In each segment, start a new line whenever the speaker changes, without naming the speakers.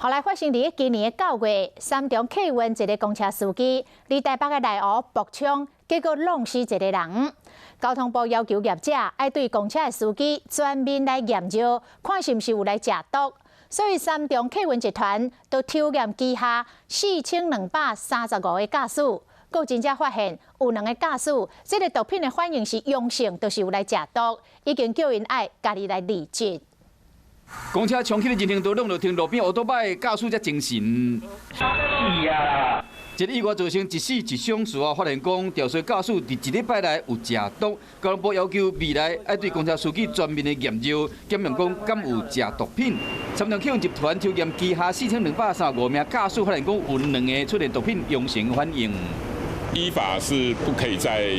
后来发生伫今年9月，三重客运一个公车司机伫台北的内湖搏枪，结果弄死一个人。交通部要求业者要对公车的司机全面来验尿，看是毋是有来食毒。所以三重客运集团都抽验旗下4235个驾驶，佫真正发现有2个驾驶，这个毒品的反应是阳性，就是有来食毒，已经叫因爱家己来理解。
公车冲起的人行道，弄到停路边，乌多摆驾驶才精神。一个意外造成一死一伤，事后发现讲，肇事驾驶伫1礼拜内有食毒，交通部要求未来要对公车司机全面的验尿，检验讲敢有食毒品。三重客运集团抽验旗下4235名驾驶，发现讲有2个出现毒品阳性反应。
依法是不可以在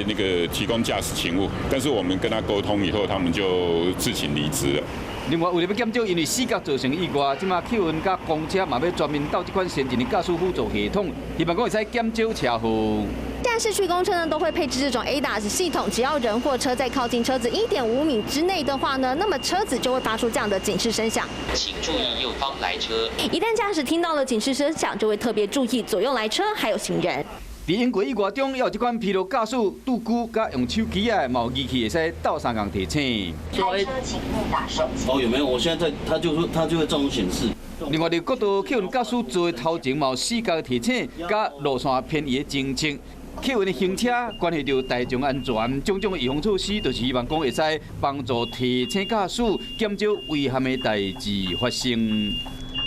那个提供驾驶勤务，但是我们跟他沟通以后，他们就自行离职了。
另外，为了要减少因为死角造成意外，即马客运甲公车嘛要全面到这款先进的驾驶辅助系统，希望讲会使减少车祸。
现在市区公车呢都会配置这种 ADAS 系统，只要人或车在靠近车子1.5米之内的话呢，那么车子就会发出这样的警示声响。
请注意右方来车。
一旦驾驶听到了警示声响，就会特别注意左右来车还有行人。
伫因过意外中，也有这款疲劳驾驶、拄久甲用手机啊，嘛有仪器会使倒3共提醒。
开车请勿打手机。
哦，有没有？我现在在，它就会自动显示。
另外，伫国道客运驾驶座头前嘛有4角提醒，甲路线偏移的侦测。客运的行车关系到大众安全，种种预防措施，就是希望讲会使帮助提醒驾驶，减少危险的代志发生。